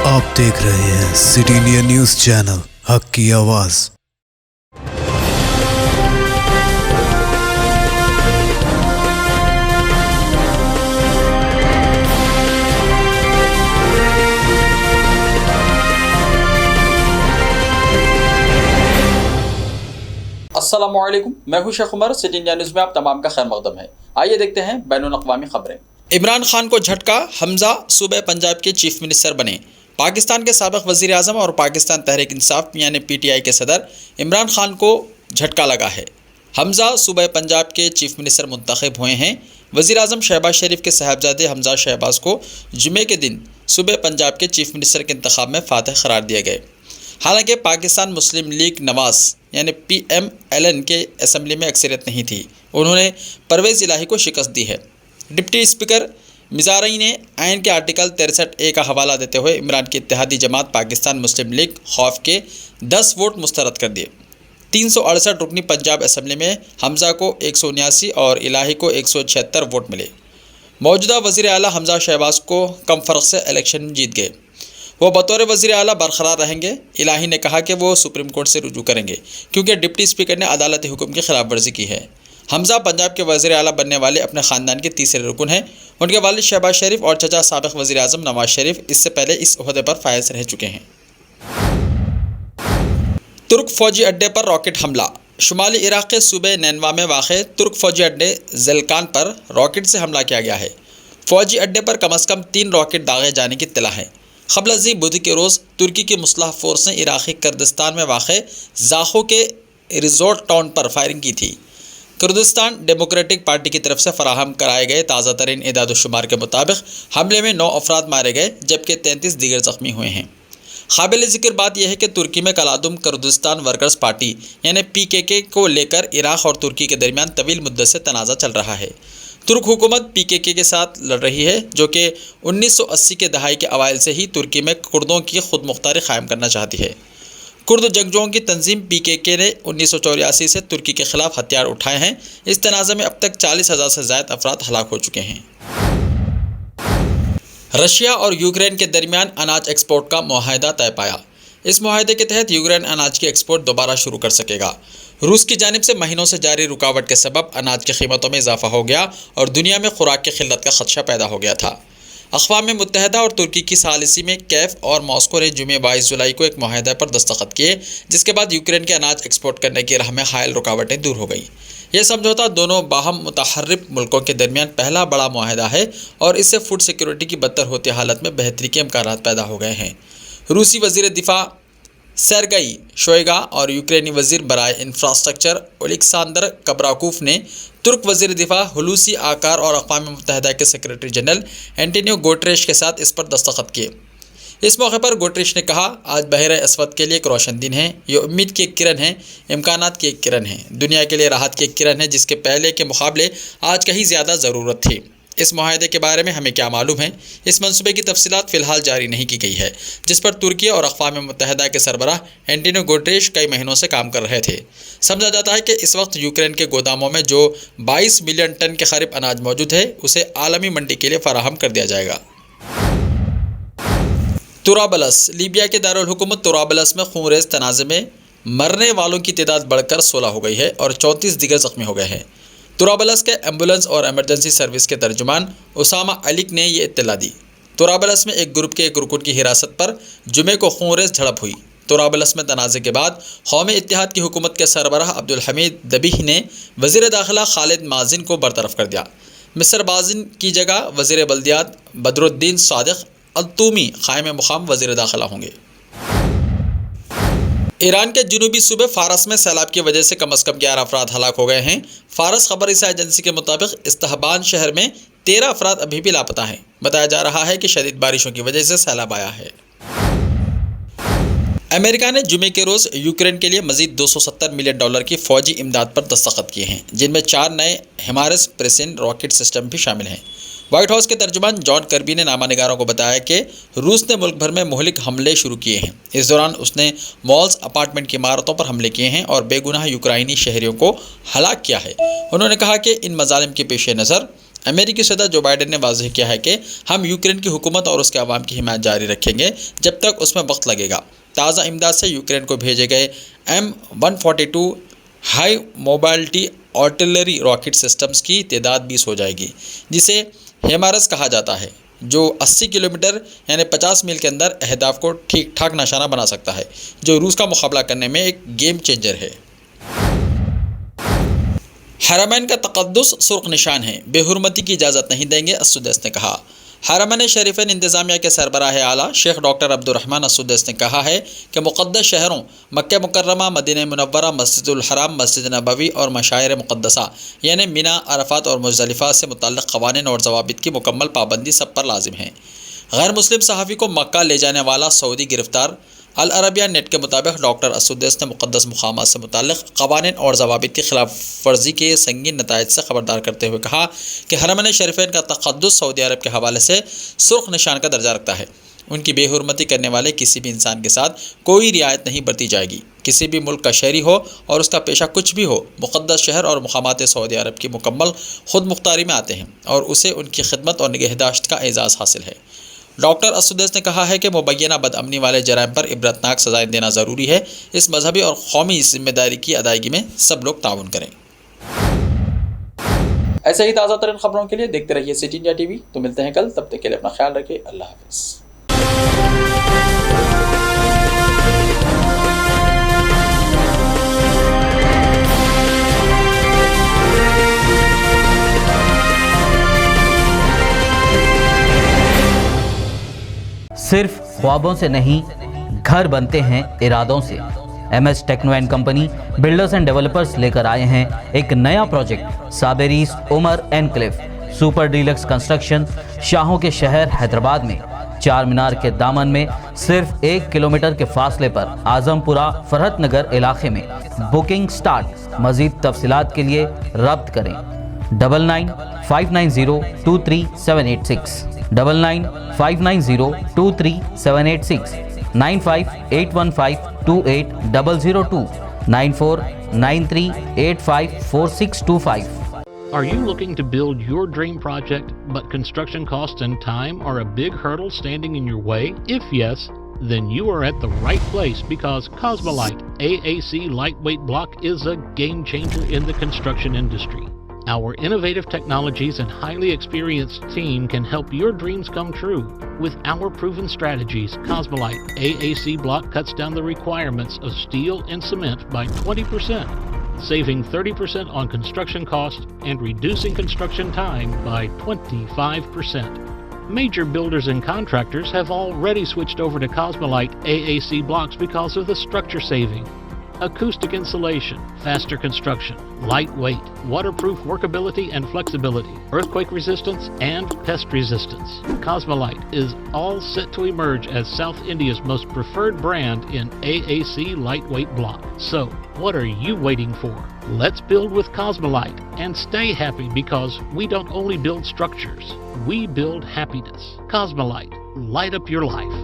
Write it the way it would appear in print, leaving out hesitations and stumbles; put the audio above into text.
आप देख रहे हैं सिटी इंडिया न्यूज़ चैनल हक की आवाज़। अस्सलामुअलैकुम, मैं हूं Sheikh Umar. City India News में आप तमाम का खैर मकदम है। आइए देखते हैं बैनुल-अक़वामी खबरें। इमरान खान को झटका, हमजा सूबे पंजाब के चीफ मिनिस्टर बने। पाकिस्तान के साबिक़ वज़ीर आज़म और पाकिस्तान तहरीक इंसाफ यानी PTI के सदर इमरान खान को झटका लगा है। हमजा सूबे पंजाब के चीफ मिनिस्टर मुंतखब हुए हैं। वज़ीर आज़म शहबाज शरीफ के साहबजादे हमजा शहबाज को जुमे के दिन सूबे पंजाब के चीफ मिनिस्टर के इंतखाब में फातह करार दिए गए। हालांकि पाकिस्तान मुस्लिम लीग नवाज़ यानी PMLN के असम्बली में अक्सरियत नहीं थी। उन्होंने परवेज़ इलाही को शिकस्त दी है। डिप्टी स्पीकर मिज़ारई ने आइन के आर्टिकल 63A का हवाला देते हुए इमरान की इत्तेहादी जमात पाकिस्तान मुस्लिम लीग खौफ के 10 वोट मुस्तरद कर दिए। 368 रुकनी पंजाब असम्बली में हमजा को 179 और इलाही को 176 वोट मिले। मौजूदा वज़ीर आला हमजा शहबाज को कम फ़र्क से इलेक्शन जीत गए। वो बतौर वज़ीर आला बरकरार रहेंगे। इलाही ने कहा कि वो सुप्रीम कोर्ट से रुजू करेंगे क्योंकि डिप्टी स्पीकर ने अदालती हुक्म की खिलाफ वर्जी की है। हमजा पंजाब के वज़ीर आला बनने वाले अपने ख़ानदान के तीसरे रुकन हैं। उनके वालिद शहबाज शरीफ और चचा साबिक़ वज़ीर आज़म नवाज शरीफ इससे पहले इस ओहदे पर फायज रह चुके हैं। तुर्क फ़ौजी अड्डे पर रॉकेट हमला। शुमाली इराक़ के सूबे नैनवा में वाक़े तुर्क फ़ौजी अड्डे ज़ेलकान पर रॉकेट से हमला किया गया है। फ़ौजी अड्डे पर कम अज़ कम 3 रॉकेट दागे जाने की इत्तला है। क़ब्ल अज़ी बुध के रोज़ तुर्की की मुसल्ह फ़ोर्स ने इराक़ी कुर्दिस्तान में वाक़े ज़ाख़ो के रिज़ोर्ट टाउन पर फायरिंग की थी। कुर्दिस्तान डेमोक्रेटिक पार्टी की तरफ से फराहम कराए गए ताज़ा तरीन एदाद-ओ-शुमार के मुताबिक हमले में 9 अफराद मारे गए जबकि 33 दीगर ज़ख्मी हुए हैं। काबिल ज़िक्र बात यह है कि तुर्की में कलादुम कुर्दिस्तान वर्कर्स पार्टी यानी PKK को लेकर इराक़ और तुर्की के दरमियान तवील मुद्दत से तनाज़ा चल रहा है। तुर्क हुकूमत PKK के साथ लड़ रही है जो कि 1980 के दहाई के अवाइल से ही तुर्की में कुर्दों की खुद मुख्तारी क़ायम करना चाहती है। कुर्द जंगजुओं की तंजीम PKK ने 1984 से तुर्की के ख़िलाफ़ हथियार उठाए हैं। इस तनाज़े में अब तक 40,000 से ज़ायद अफराद हलाक हो चुके हैं। रशिया और यूक्रेन के दरमियान अनाज एक्सपोर्ट का मुआहदा तय पाया। इस मुआहदे के तहत यूक्रेन अनाज की एक्सपोर्ट दोबारा शुरू कर सकेगा। रूस की जानिब से महीनों से जारी रुकावट के सबब अनाज की कीमतों में इजाफा हो गया और दुनिया में खुराक की किल्लत का खदशा पैदा हो गया था। अक़वाम मुत्तहिदा और तुर्की की सालिसी में कैफ और मॉस्को ने जुमे 22 जुलाई को एक मुआहदे पर दस्तखत किए, जिसके बाद यूक्रेन के अनाज एक्सपोर्ट करने की राह में हायल रुकावटें दूर हो गई। यह समझौता दोनों बाहम मुतहर्रिब मुल्कों के दरमियान पहला बड़ा मुआहदा है और इससे फूड सिक्योरिटी की बदतर होती हालत में बेहतरी के इम्कानात पैदा हो गए हैं। रूसी वज़ीर दिफा सेर्गई शोइगा और यूक्रेनी वज़ीर बराए इंफ्रास्ट्रक्चर ओलेक्सांदर कबराकोव ने तुर्क वज़ीर दिफा हुलूसी आकार और अक़वाम मुत्तहिदा के सेक्रेटरी जनरल एंटोनियो गुटेरेश के साथ इस पर दस्तखत किए। इस मौके पर गुटेरेश ने कहा, आज बहरे अस्वद के लिए एक रोशन दिन है। ये उम्मीद की एक किरण है, इम्कानात की एक किरण है, दुनिया के लिए राहत की एक किरण है जिसके पहले के मुकाबले आज कहीं ज़्यादा ज़रूरत थी। इस मुआहदे के बारे में हमें क्या मालूम है? इस मंसूबे की तफसीलात फ़िलहाल जारी नहीं की गई है, जिस पर तुर्की और अक़वाम मुत्तहिदा के सरबराह एंटोनियो गुटेरेश कई महीनों से काम कर रहे थे। समझा जाता है कि इस वक्त यूक्रेन के गोदामों में जो 22 मिलियन टन के करीब अनाज मौजूद है उसे आलमी मंडी के लिए फराहम कर दिया जाएगा। तुराबलस। लीबिया के दारुल हुकूमत तुराबलस में खूनरेज़ तनाज़े में मरने वालों की तादाद बढ़कर 16 हो गई है और 34 दीगर ज़ख्मी हो गए हैं। तुराबलस के एम्बुलेंस और एमरजेंसी सर्विस के तर्जुमान उसामा अलिक ने यह इत्तला दी। तुराबलस में एक ग्रुप के एक रुकन की हिरासत पर जुमे को खूनरेज़ झड़प हुई। तुराबलस में तनाज़े के बाद कौमी इत्तेहाद की हुकूमत के सरबराह अब्दुल हमीद दबीह ने वज़ीर दाखिला खालिद माजिन को बरतरफ कर दिया। मिस्र बाजिन की जगह वज़ीर बल्दियात बदरुद्दीन सादिक अल-तूमी क़ायम मुक़ाम वज़ीर दाखिला होंगे। ईरान के जनूबी सूबे फ़ारस में सैलाब की वजह से कम अज़ कम 11 अफराद हलाक हो गए हैं। फ़ारस खबर रसाई एजेंसी के मुताबिक इस्ताहबान शहर में 13 अफराद अभी भी लापता हैं। बताया जा रहा है कि शदीद बारिशों की वजह से सैलाब आया है। अमेरिका ने जुमे के रोज़ यूक्रेन के लिए मज़ीद $270 मिलियन की फ़ौजी इमदाद पर दस्तखत किए हैं, जिनमें 4 नए हिमारस प्रेसिन रॉकेट सिस्टम भी शामिल हैं। व्हाइट हाउस के तर्जुमान जॉन कर्बी ने नामा निगारों को बताया कि रूस ने मुल्क भर में मुहलिक हमले शुरू किए हैं। इस दौरान उसने मॉल्स, अपार्टमेंट की इमारतों पर हमले किए हैं और बेगुनाह यूक्राइनी शहरियों को हलाक किया है। उन्होंने कहा कि इन मज़ालिम के पेश नज़र امریکی صدر جو بائیڈن نے واضح کیا ہے کہ ہم یوکرین کی حکومت اور اس کے عوام کی حمایت جاری رکھیں گے جب تک اس میں وقت لگے گا۔ تازہ امداد سے یوکرین کو بھیجے گئے M142 high mobility artillery rocket systems کی تعداد 20 ہو جائے گی، جسے ہیمارس کہا جاتا ہے، جو 80 کلومیٹر یعنی 50 میل کے اندر اہداف کو ٹھیک ٹھاک نشانہ بنا سکتا ہے، جو روس کا مقابلہ کرنے میں ایک گیم چینجر ہے۔ حرمین کا تقدس سرخ نشان ہے، بے حرمتی کی اجازت نہیں دیں گے، السدیس نے کہا۔ حرمین شریفین انتظامیہ کے سربراہ اعلیٰ شیخ ڈاکٹر عبدالرحمن السدیس نے کہا ہے کہ مقدس شہروں مکہ مکرمہ، مدینہ منورہ، مسجد الحرام، مسجد نبوی اور مشاعر مقدسہ یعنی مینا، عرفات اور مزدلفہ سے متعلق قوانین اور ضوابط کی مکمل پابندی سب پر لازم ہے۔ غیر مسلم صحافی کو مکہ لے جانے والا سعودی گرفتار۔ العربیہ نیٹ کے مطابق ڈاکٹر السدیس نے مقدس مقامات سے متعلق قوانین اور ضوابط کی خلاف ورزی کے سنگین نتائج سے خبردار کرتے ہوئے کہا کہ حرمین شریفین کا تقدس سعودی عرب کے حوالے سے سرخ نشان کا درجہ رکھتا ہے۔ ان کی بے حرمتی کرنے والے کسی بھی انسان کے ساتھ کوئی رعایت نہیں برتی جائے گی۔ کسی بھی ملک کا شہری ہو اور اس کا پیشہ کچھ بھی ہو، مقدس شہر اور مقامات سعودی عرب کی مکمل خود مختاری میں آتے ہیں اور اسے ان کی خدمت اور نگہداشت کا اعزاز حاصل ہے۔ ڈاکٹر السدیس نے کہا ہے کہ مبینہ بد امنی والے جرائم پر عبرتناک سزائیں دینا ضروری ہے۔ اس مذہبی اور قومی ذمہ داری کی ادائیگی میں سب لوگ تعاون کریں۔ ایسے ہی تازہ ترین خبروں کے لیے دیکھتے رہیے سٹی انڈیا ٹی وی۔ تو ملتے ہیں کل، تب تک کے لیے اپنا خیال رکھیں۔ اللہ حافظ۔ صرف خوابوں سے نہیں، گھر بنتے ہیں ارادوں سے۔ M S techno and company builders and developers لے کر آئے ہیں ایک نیا project, Sabri's Umar enclave super deluxe construction, شاہوں کے شہر حیدرآباد میں، چار مینار کے دامن میں، صرف 1 کلومیٹر کے فاصلے پر، اعظم پورہ فرحت نگر علاقے میں۔ Booking start. مزید تفصیلات کے لیے رابطہ کریں 9959023786 9959023786 9581528002 9493854625. Are you looking to build your dream project, but construction costs and time are a big hurdle standing in your way? If yes, then you are at the right place, because Cosmolite AAC lightweight block is a game changer in the construction industry. Our innovative technologies and highly experienced team can help your dreams come true. With our proven strategies, Cosmolite AAC block cuts down the requirements of steel and cement by 20%, saving 30% on construction costs and reducing construction time by 25%. Major builders and contractors have already switched over to Cosmolite AAC blocks because of the structure saving. Acoustic insulation, faster construction, lightweight, waterproof workability and flexibility, earthquake resistance and pest resistance. Cosmolite is all set to emerge as South India's most preferred brand in AAC lightweight block. So, what are you waiting for? Let's build with Cosmolite and stay happy, because we don't only build structures, we build happiness. Cosmolite, light up your life.